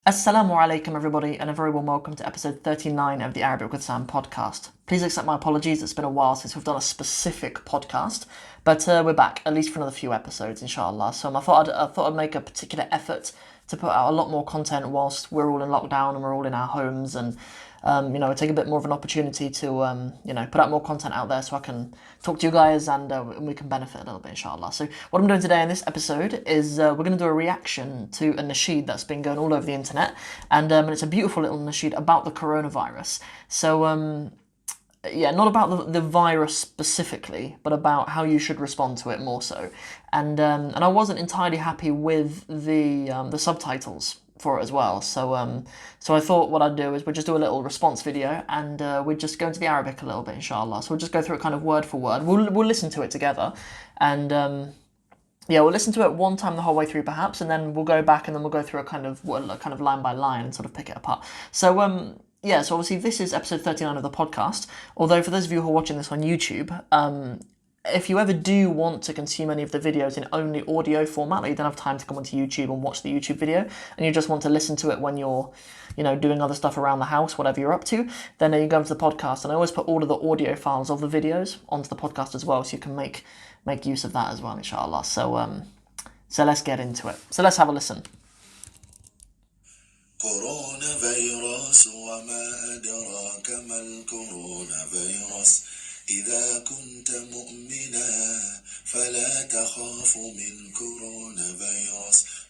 Assalamu alaikum everybody and a very warm welcome to episode 39 of the Arabic with Sam podcast. Please accept my apologies, it's been a while since we've done a specific podcast, but we're back, at least for another few episodes inshallah. So I thought I'd make a particular effort to put out a lot more content whilst we're all in lockdown and we're all in our homes, and take a bit more of an opportunity to put out more content out there so I can talk to you guys and we can benefit a little bit inshallah. So what I'm doing today in this episode is we're going to do a reaction to a nasheed that's been going all over the internet, and it's a beautiful little nasheed about the coronavirus. So not about the virus specifically, but about how you should respond to it more so. And I wasn't entirely happy with the subtitles for it as well. So I thought what I'd do is we'd just do a little response video, and we'd just go into the Arabic a little bit, inshallah. So we'll just go through it kind of word for word. We'll listen to it together, and we'll listen to it one time the whole way through, perhaps, and then we'll go back and then we'll go through a kind of line by line and sort of pick it apart. So so obviously this is episode 39 of the podcast, although for those of you who are watching this on YouTube, if you ever do want to consume any of the videos in only audio format, like you don't have time to come onto YouTube and watch the YouTube video, and you just want to listen to it when you're, doing other stuff around the house, whatever you're up to, then you go into the podcast, and I always put all of the audio files of the videos onto the podcast as well, so you can make use of that as well, inshallah. So let's get into it. So let's have a listen. كورونا وما أدراك ما الكورونا إذا كنت مؤمنا فلا تخاف من كورونا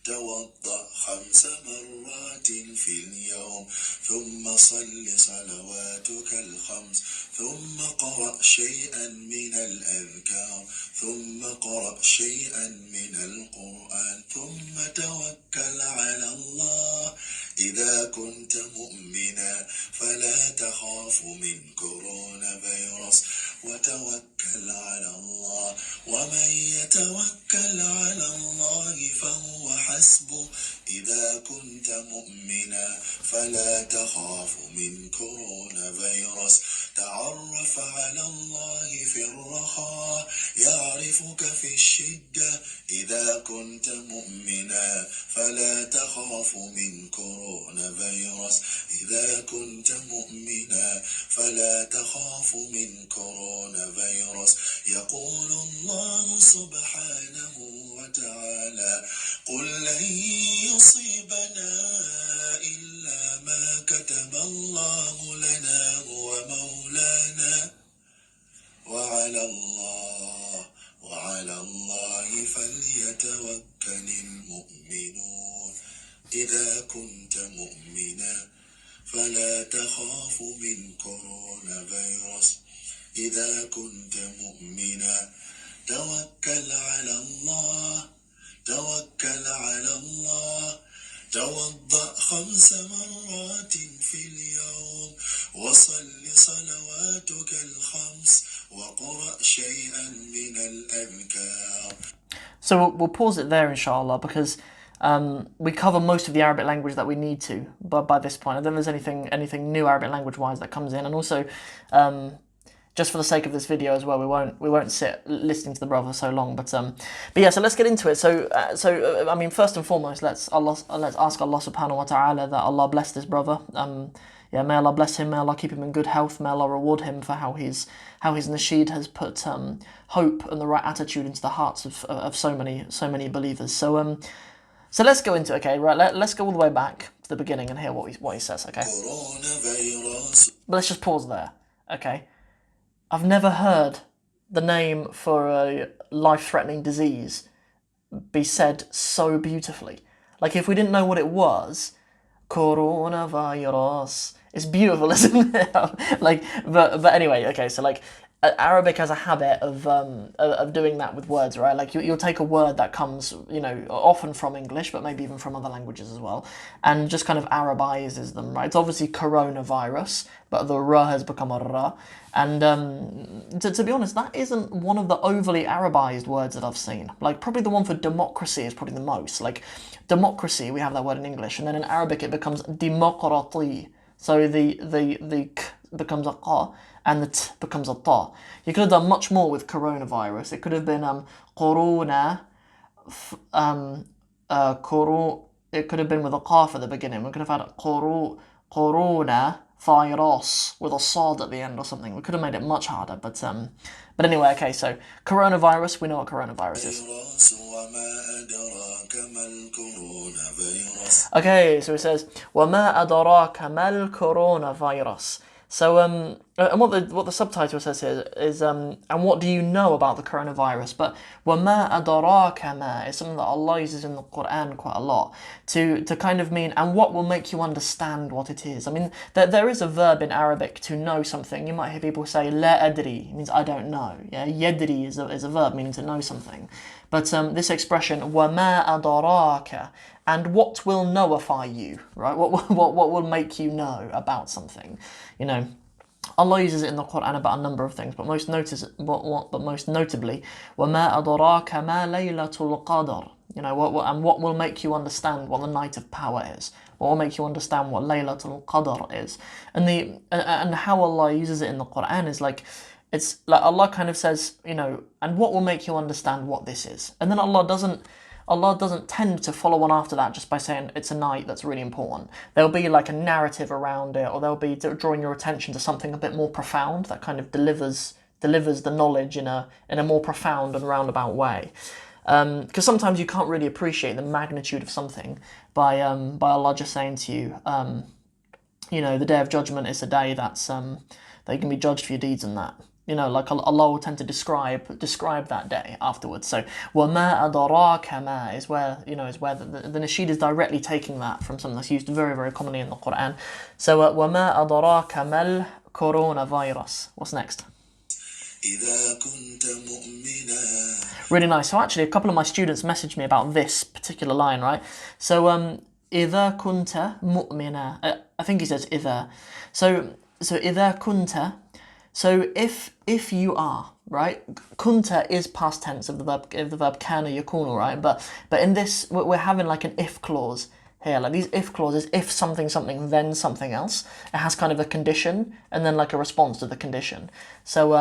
توضأ 5 مرات في اليوم ثم صل صلواتك الخمس ثم قرأ شيئا من الأذكار ثم قرأ شيئا من القرآن ثم توكل على الله إذا كنت مؤمنا فلا تخاف من كورونا وتوكل على الله ومن يتوكل على الله فهو حسبه إذا كنت مؤمنا فلا تخاف من كورونا تعرف على الله في الرخاء يعرفك في الشدة إذا كنت مؤمنا فلا تخاف من كورونا إذا كنت مؤمنا فلا تخاف من كورونا يقول الله سبحانه وتعالى قل لن يصيبنا إلا ما كتب الله لنا هو مولانا وعلى الله فليتوكل المؤمنون إذا كنت مؤمنا فلا تخاف من كورونا إذا كنت مؤمنا توكل على الله توضأ 5 مرات في اليوم وصل صلواتك الخمس وقرأ شيئا من الأذكار. So we'll pause it there, inshallah, because we cover most of the Arabic language that we need to by this point. I don't think there's anything new Arabic language-wise that comes in, and also just for the sake of this video as well, we won't sit listening to the brother so long. But yeah, so let's get into it. So I mean, first and foremost, let's ask Allah subhanahu wa ta'ala that Allah bless this brother. May Allah bless him, may Allah keep him in good health, may Allah reward him for how his nasheed has put hope and the right attitude into the hearts of so many believers. So let's go into it, okay? Right, let's go all the way back to the beginning and hear what he says, okay? But let's just pause there, okay? I've never heard the name for a life-threatening disease be said so beautifully. Like, if we didn't know what it was, coronavirus, it's beautiful, isn't it? but anyway, okay, so like, Arabic has a habit of doing that with words, right? Like you'll take a word that comes, often from English, but maybe even from other languages as well, and just kind of Arabizes them, right? It's obviously coronavirus, but the ra has become a ra. And to be honest, that isn't one of the overly Arabized words that I've seen. Like, probably the one for democracy is probably the most. Like, democracy, we have that word in English, and then in Arabic it becomes demokrati. So the k becomes a qa, and the t becomes a ta. You could have done much more with coronavirus. It could have been corona, it could have been with a qaf at the beginning. We could have had corona virus with a sad at the end or something. We could have made it much harder, but anyway, okay. So coronavirus, we know what coronavirus is. Okay, so it says وَمَا أَدْرَاكَ مَا الْكُورُونَ-فَيْرُسُ. So and what the subtitle says here is and what do you know about the coronavirus? But وَمَا أَدْرَاكَ مَا is something that Allah uses in the Quran quite a lot to kind of mean and what will make you understand what it is. I mean, there is a verb in Arabic to know something. You might hear people say لا أدري, it means I don't know. Yeah, يدري is a verb meaning to know something. But this expression وَمَا أَدْرَاكَ, and what will knowify you, right? What will make you know about something? You know, Allah uses it in the Quran about a number of things, but most notably, وَمَا أَدْرَاكَ مَا لَيْلَةُ الْقَدْرِ. You know, what will make you understand what the night of power is? What will make you understand what Laylatul Qadr is? And how Allah uses it in the Quran is like, it's like Allah kind of says, you know, and what will make you understand what this is? And then Allah doesn't tend to follow on after that just by saying it's a night that's really important. There'll be like a narrative around it, or there'll be drawing your attention to something a bit more profound that kind of delivers the knowledge in a more profound and roundabout way. Because sometimes you can't really appreciate the magnitude of something by Allah just saying to you, you know, the Day of Judgment is a day that's that you can be judged for your deeds and that. You know, like Allah will tend to describe that day afterwards. So وَمَا أَدْرَاكَ مَا is where, you know, is where the Nasheed is directly taking that from something that's used very, very commonly in the Quran. So وَمَا أَدْرَاكَ مَا الْكُورُونَ-فَيْرُسُ. What's next? Really nice. So actually, a couple of my students messaged me about this particular line, right? So إِذَا كُنْتَ مُؤْمِنًا. I think he says إِذَا. So إِذَا كُنْتَ. So if you are, right, kunta is past tense of the verb kana yakunu, right? But in this we're having like an if clause here. Like these if clauses, if something then something else. It has kind of a condition and then like a response to the condition. So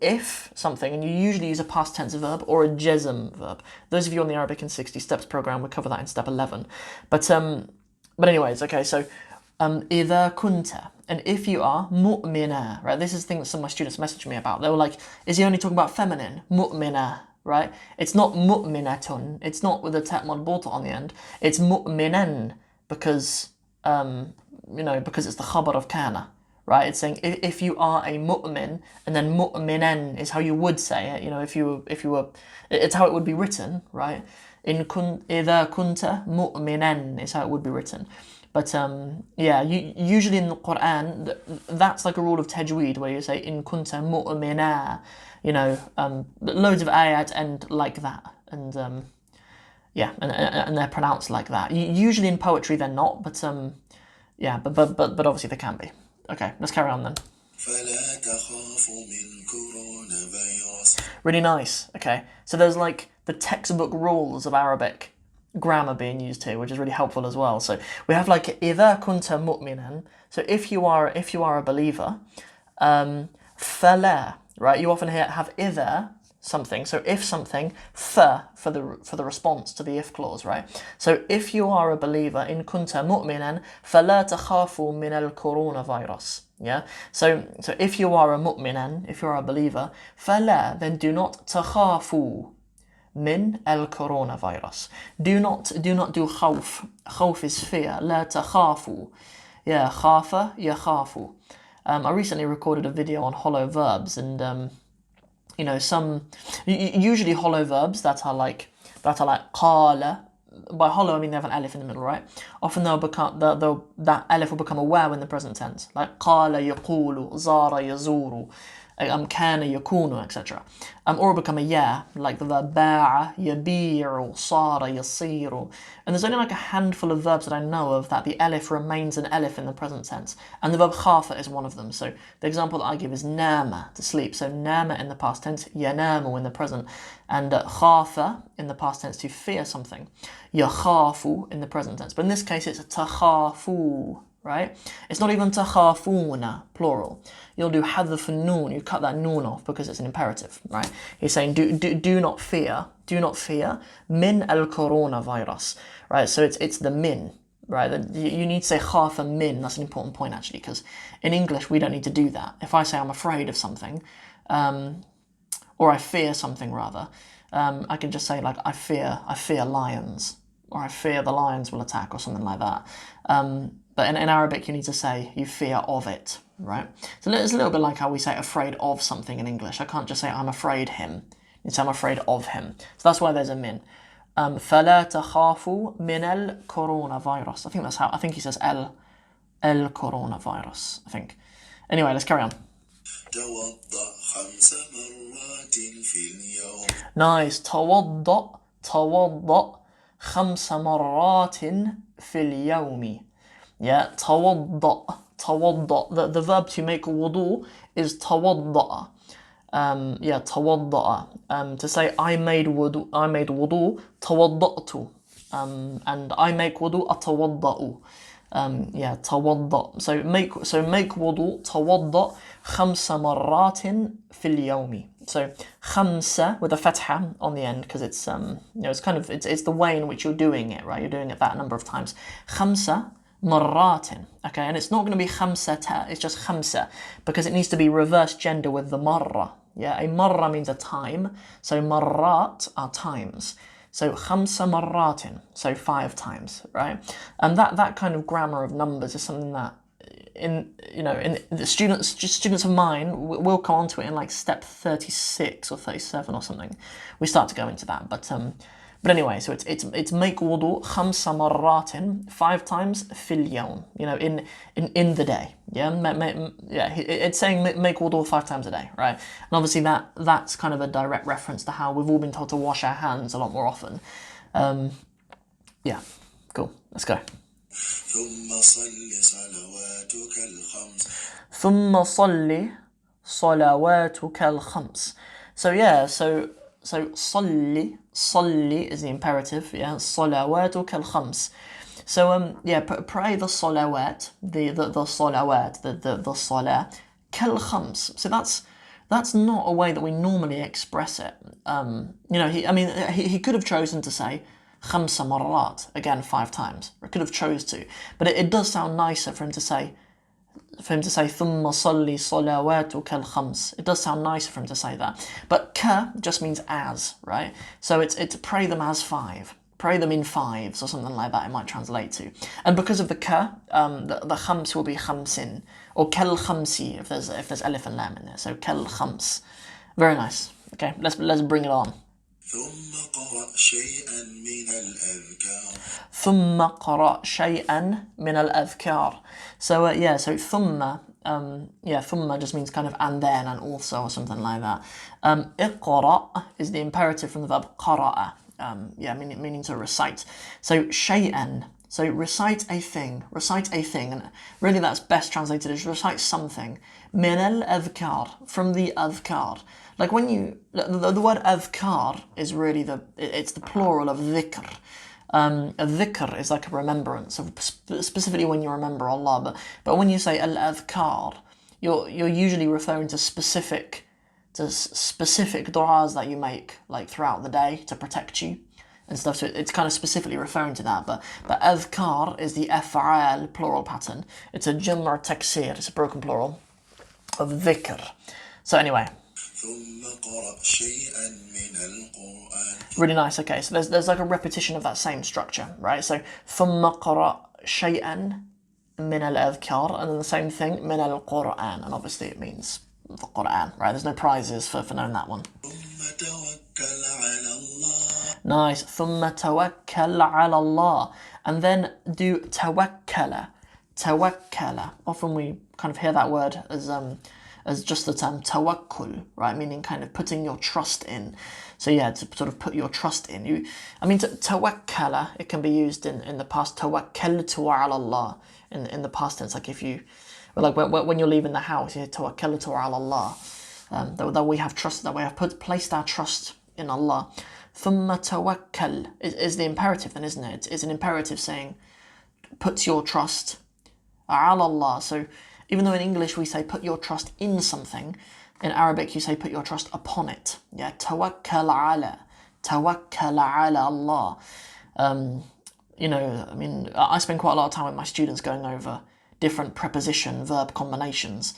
if something, and you usually use a past tense verb or a jazm verb. Those of you on the Arabic in 60 Steps program, we cover that in step 11. But anyways, okay, so إذا كنت, and if you are mu'mina, right? This is the thing that some of my students messaged me about. They were like, is he only talking about feminine? Mu'mina, right? It's not mu'minatun. It's not with the ta' marbuta on the end. It's mu'minan because, you know, because it's the khabar of kana, right? It's saying if you are a mu'min, and then mu'minan is how you would say it. You know, if you were, it's how it would be written, right? إذا كنت مؤمنا is how it would be written. But yeah, usually in the Quran, that's like a rule of tajweed where you say in kunta mu'mina, you know, loads of ayat end like that, and yeah, and they're pronounced like that. Usually in poetry they're not, but yeah, but obviously they can be. Okay, let's carry on then. Really nice. Okay, so there's like the textbook rules of Arabic grammar being used here, which is really helpful as well. So we have like إذا كنت مؤمنا. So if you are a believer, فلا, right? You often have إذا something. So if something, for the response to the if clause, right? So if you are a believer, in كنت مؤمنا فلا تخافوا من الكورونا-فيروس. Yeah. So if you are a mu'minan, if you are a believer, فلا, then do not تخافوا من الكورونا-فيروس. Do not do خوف. خوف is fear. لا تخافوا. Yeah, خاف يخاف. I recently recorded a video on hollow verbs, and you know, usually hollow verbs that are like قال. By hollow I mean they have an alif in the middle, right? Often that alif will become aware in the present tense, like قال يقول زار يزور. كان يكون, etc. Or become a ya, like the verb باع يبيع صار يصير. And there's only like a handful of verbs that I know of that the alif remains an alif in the present tense, and the verb خاف is one of them. So the example that I give is نام, to sleep. So نام in the past tense, ينام in the present, and خاف in the past tense, to fear something. يخاف in the present tense, but in this case it's تخافوا, right? It's not even تخافون, plural. You'll do حذف النون, you cut that noon off because it's an imperative, right? He's saying do not fear, min al-coronavirus, right? So it's the min, right? You need to say خاف min, that's an important point actually, because in English we don't need to do that. If I say I'm afraid of something, or I fear something rather, I can just say like I fear lions, or I fear the lions will attack, or something like that. But in Arabic you need to say you fear of it, right? So it's a little bit like how we say afraid of something in English. I can't just say I'm afraid him. You say I'm afraid of him. So that's why there's a min. فلا تخافوا من الكورونا virus. I think he says el coronavirus, I think. Anyway, let's carry on. توضأ 5 مرات في اليوم. Nice. توضأ 5 مرات في اليوم. Yeah, توضأ. The verb to make wudu is توضأ. Yeah, توضأ. To say I made wudu, توضأت. And I make wudu, أتوضأ. Yeah, توضأ. So make wudu, توضأ 5 مرات في اليوم. So خمسة with a fatha on the end, because it's it's kind of it's the way in which you're doing it, right? You're doing it that number of times. خمسة مرات. Okay, and it's not going to be خمسة, it's just خمسة, because it needs to be reverse gender with the marra. Yeah, a marra means a time, so marrat are times. So 5 مرات, so 5 times, right? And that kind of grammar of numbers is something that in the students of mine will come onto it in like step 36 or 37 or something. We start to go into that, but anyway, so it's make wudu 5 مرات, 5 times في اليوم, in the day. Yeah, it's saying make wudu 5 times a day, right? And obviously that's kind of a direct reference to how we've all been told to wash our hands a lot more often. Yeah, cool. Let's go. ثم صل صلواتك الخمس. ثم صل صلواتك الخمس. So yeah, so صلي is the imperative, yeah, صلواتك الخمس. So yeah, pray the salawat, the salawat, the salah, كالخمس. So that's not a way that we normally express it. He could have chosen to say خمس مرات, again 5 times, or could have chose to, but it does sound nicer for him to say ثم صلي صلواتك الخمس. It does sound nicer for him to say that. But ka just means as, right? So it's pray them as 5. Pray them in 5s or something like that it might translate to. And because of the ka, the khams will be khamsin, or kel khamsi if there's alif and lam in there. So kel khams. Very nice. Okay, let's bring it on. ثم قرأ شيئا من الأذكار. ثم قرأ شيئا من الأذكار. So yeah, so ثم ثم just means kind of and then and also or something like that. اقرأ is the imperative from the verb قرأ. Meaning to recite. So شيئا, so recite a thing, and really that's best translated as recite something. من الأذكار, from the أذكار. Like when the word أذكار is really it's the plural of ذكر. A dhikr is like a remembrance, of specifically when you remember Allah. But when you say al-adhkar, you're usually referring to specific du'as that you make like throughout the day to protect you and stuff. So it's kind of specifically referring to that. But adhkar is the af'al plural pattern. It's a jumr taksir, it's a broken plural of dhikr. So anyway. Really nice. Okay, so there's like a repetition of that same structure, right? So ثم قرأ شيئا من الأذكار, and then the same thing من القرآن, and obviously it means the Quran, right? There's no prizes for knowing that one. Nice. ثم توكل على الله, and then do توكل. Often we kind of hear that word as just the term tawakkul, right? Meaning kind of putting your trust in. So yeah, to sort of put your trust in. Tawakkala, it can be used in the past. Tawakkaltu ala Allah in the past tense. Like if you, like when you're leaving the house, you tawakkaltu ala Allah. That we have trust, that we have placed our trust in Allah. Thumma tawakkal is the imperative then, isn't it? It's an imperative saying, put your trust على الله. So even though in English we say put your trust in something, in Arabic you say put your trust upon it. Yeah, tawakkal ala Allah. You know, I mean, I spend quite a lot of time with my students going over different preposition verb combinations.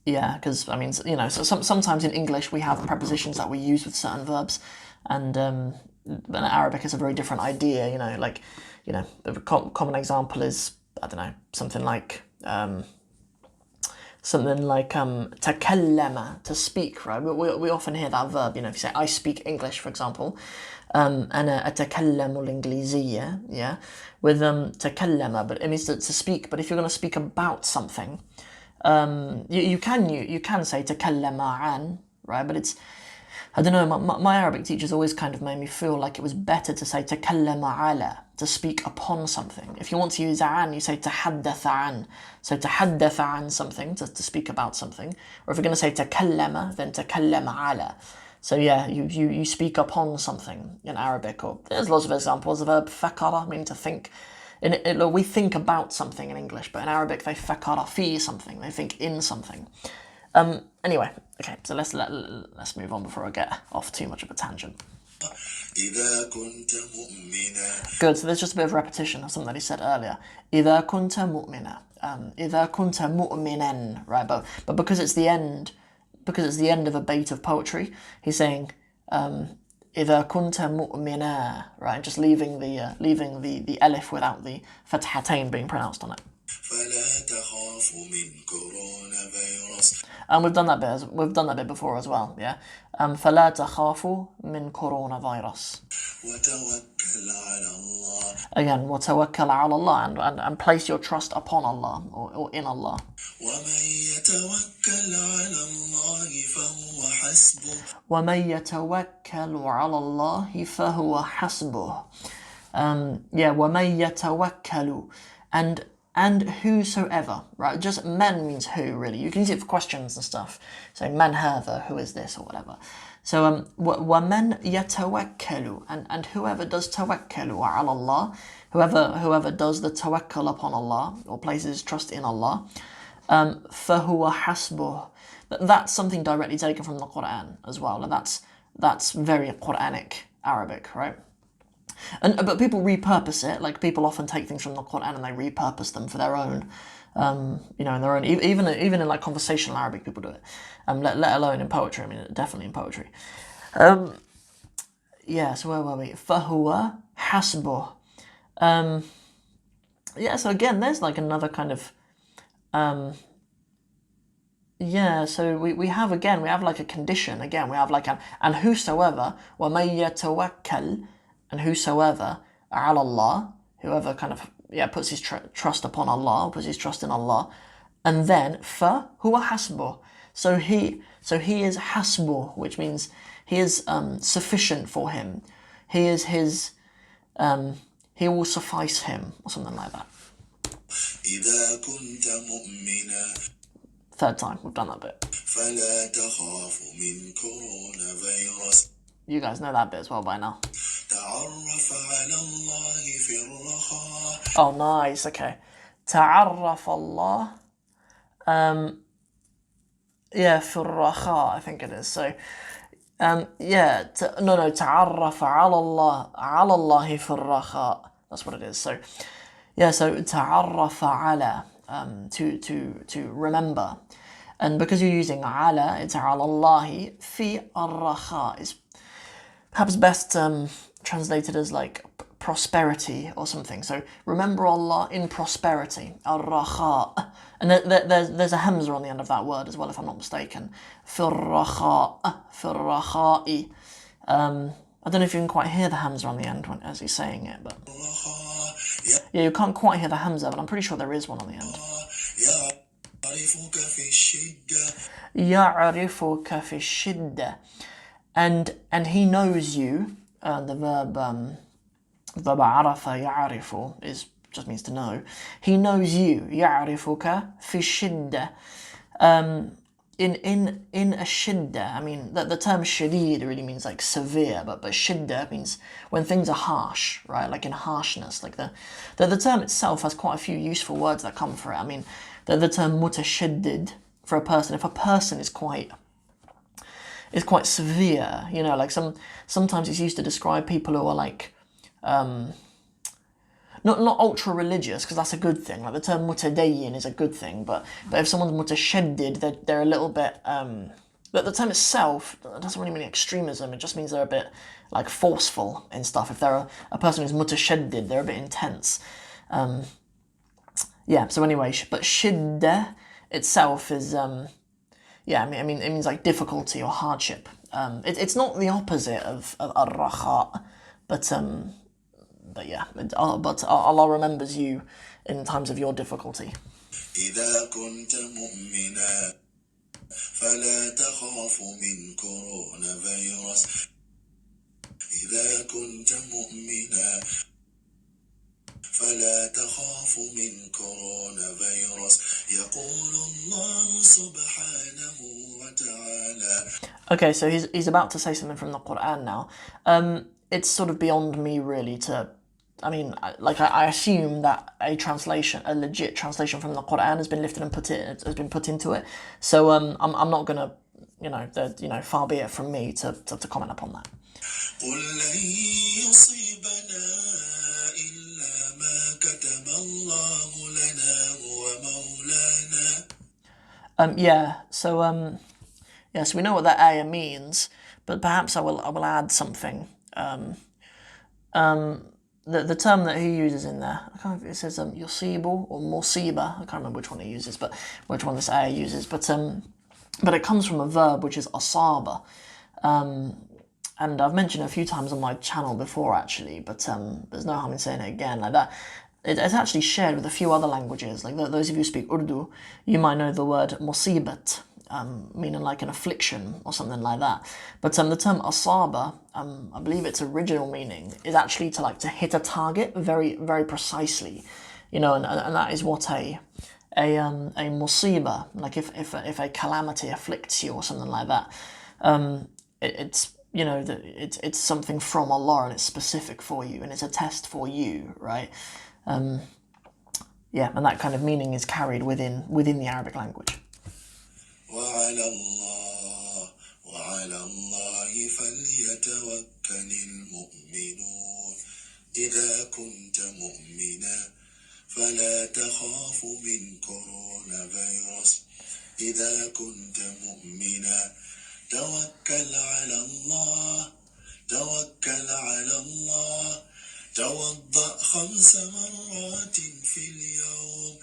Yeah, because I mean, you know, so sometimes in English we have prepositions that we use with certain verbs, and in Arabic it's a very different idea. You know, like, you know, a common example is, I don't know, something like takallama, to speak, right? We often hear that verb. You know, if you say I speak English, for example, أنا أتكلم الإنجليزية, yeah, with takallama, but it means to speak. But if you're going to speak about something, you can say takallama an, right? But it's, I don't know, my Arabic teachers always kind of made me feel like it was better to say takallama ala, to speak upon something. If you want to use an, you say tahaddatha an. So tahaddatha an something, to speak about something. Or if you're going to say takallama, then takallama ala. So yeah, you speak upon something in Arabic. Or there's lots of examples. The verb fakara, meaning to think. We think about something in English, but in Arabic they fakara fi something. They think in something. Anyway, okay, so let's move on before I get off too much of a tangent. إذا كنت مؤمنا. Good, so there's just a bit of repetition of something that he said earlier. إذا كنت مؤمنا. إذا كنت مؤمنا, right? But because it's the end of a bait of poetry, he's saying إذا كنت مؤمنا, right? Just leaving the alif without the fathatain being pronounced on it. فلا تخاف من كورونا فيروس. And we've done that bit before as well, yeah. فلا تخافوا من كورونا فيروس. وتوكل على الله. Again, وتوكل على الله, and place your trust upon Allah, or in Allah. ومن يتوكل على الله فهو حسبه. ومن يتوكل على الله فهو حسبه. Yeah, ومن يتوكل, and whosoever, right? Just man means who, really. You can use it for questions and stuff. So man hadha, who is this, or whatever. So وَمَنْ يَتَوَكَّلُ, and whoever does tawakkalu ala Allah, whoever does the tawakkul upon Allah, or places trust in Allah, فَهُوَ حَسْبُهُ. That's something directly taken from the Quran as well, and that's very Quranic Arabic, right? But people repurpose it. Like, people often take things from the Quran and they repurpose them for their own, you know, in their own. Even in like conversational Arabic, people do it. Let alone in poetry. I mean, definitely in poetry. Yeah. So where were we? فَهُوَ حَسْبُهُ. Yeah. So again, there's like another kind of. Yeah, so we have like a condition. Again, we have like and whosoever, وَمَن يَتَوَكَّلْ, and whosoever, ala Allah, whoever kind of, yeah, puts his trust upon Allah, puts his trust in Allah, and then fa huwa hasbuh. So he is hasbuh, which means he is sufficient for him. He is his, he will suffice him, or something like that. إذا كنت مؤمنا. Third time, we've done that bit. فلا تخاف من كورونا فيروس. You guys know that bit as well by now. تعرف على الله في الرخاء. Oh, nice. Okay. تعرف الله. Yeah, في الرخاء, I think it is. So, yeah. تعرف على الله في الرخاء. That's what it is. So, yeah. So تعرف على, to remember, and because you're using على, it's على الله في الرخاء is perhaps best translated as like prosperity or something. So remember Allah in prosperity, al-rakha. And there's a hamza on the end of that word as well, if I'm not mistaken. Fir-rakha, fir-rakha'i. I don't know if you can quite hear the hamza on the end as he's saying it, but yeah, you can't quite hear the hamza, but I'm pretty sure there is one on the end. يعرفك في الشدة. يعرفك في الشدة. And he knows you. The verb عرف يعرف just means to know. He knows you. يعرفك في الشدة. in a shidda, I mean, the term shadid really means like severe, but shidda means when things are harsh, right? Like in harshness. Like the term itself has quite a few useful words that come for it. I mean, the term mutashaddid for a person, if a person is quite severe, you know, like sometimes it's used to describe people who are like not ultra religious, because that's a good thing. Like the term mutadayyin is a good thing, but if someone's mutashaddid, they're a little bit. But the term itself doesn't really mean extremism. It just means they're a bit like forceful and stuff. If they're a person who's mutashaddid, they're a bit intense. Yeah. So anyway, but shiddah itself is yeah. I mean it means like difficulty or hardship. It's not the opposite of ar-rakha, but yeah, but Allah remembers you in times of your difficulty. إذا كنت مؤمنا فلا تخاف من كورونا فيروس إذا كنت مؤمنا فلا تخاف من كورونا فيروس يقول الله سبحانه وتعالى. Okay, so he's about to say something from the Quran now. It's sort of beyond me really to. I mean, I assume that a legit translation from the Quran has been lifted and put into it. So I'm not gonna, far be it from me to comment upon that. قل لن يصيبنا إلا ما كتب الله لنا هو مولانا. So we know what that ayah means, but perhaps I will add something. The term that he uses in there, I can't remember if it says yusibu or musiba. I can't remember which one he uses, but which one this ayah uses. But it comes from a verb which is asaba, and I've mentioned it a few times on my channel before actually. But there's no harm in saying it again like that. It's actually shared with a few other languages. Like those of you who speak Urdu, you might know the word musibat, meaning like an affliction or something like that. But the term asaba, I believe its original meaning is actually to hit a target very, very precisely, and that is what a musiba, like if a calamity afflicts you or something like that, it's something from Allah and it's specific for you and it's a test for you, right? And that kind of meaning is carried within the Arabic language. وعلى الله فليتوكل المؤمنون إذا كنت مؤمنا فلا تخاف من كورونا فيروس إذا كنت مؤمنا توكل على الله توضأ 5 مرات في اليوم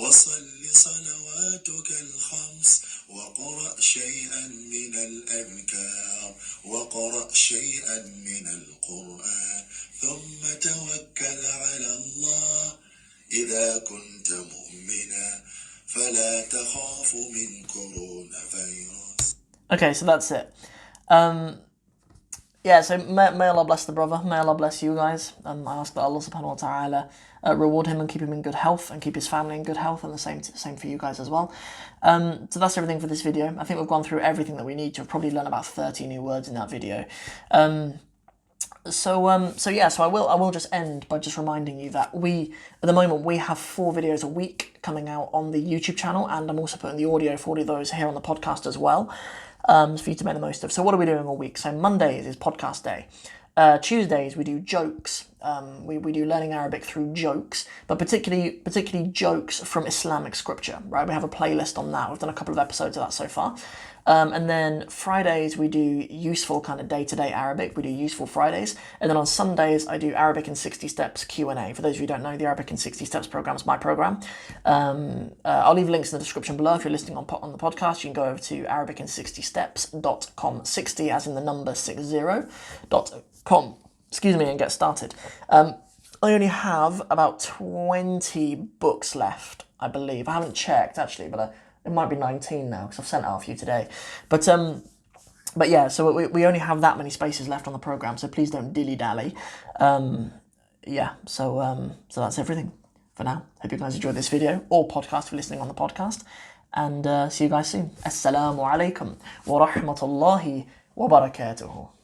وصل صلواتك الخمس وقرأ شيئا من الأذكار وقرأ شيئا من القرآن ثم توكل على الله إذا كنت مؤمنا فلا تخاف من كورونا فيروس. Okay, so that's it. So may Allah bless the brother, may Allah bless you guys. I ask that Allah subhanahu wa ta'ala reward him and keep him in good health and keep his family in good health, and the same for you guys as well. So that's everything for this video. I think we've gone through everything that we need to. I've probably learned about 30 new words in that video. So I will just end by just reminding you that at the moment we have 4 videos a week coming out on the YouTube channel, and I'm also putting the audio for all of those here on the podcast as well. For you to make the most of. So what are we doing all week? So Mondays is podcast day. Tuesdays we do jokes. We do learning Arabic through jokes, but particularly jokes from Islamic scripture. Right, we have a playlist on that. We've done a couple of episodes of that so far. And then Fridays we do useful kind of day-to-day Arabic. We do useful Fridays. And then on Sundays I do Arabic in 60 Steps Q&A. For those of you who don't know, the Arabic in 60 Steps program is my program. I'll leave links in the description below. If you're listening on the podcast, you can go over to arabicin60steps.com, 60 as in the number 60.com, and get started. I only have about 20 books left, I believe. I haven't checked actually, but it might be 19 now because I've sent out a few today. But yeah, so we only have that many spaces left on the program, so please don't dilly-dally. So that's everything for now. Hope you guys enjoyed this video, or podcast if you're listening on the podcast. and see you guys soon. Assalamu alaikum wa rahmatullahi wa barakatuhu.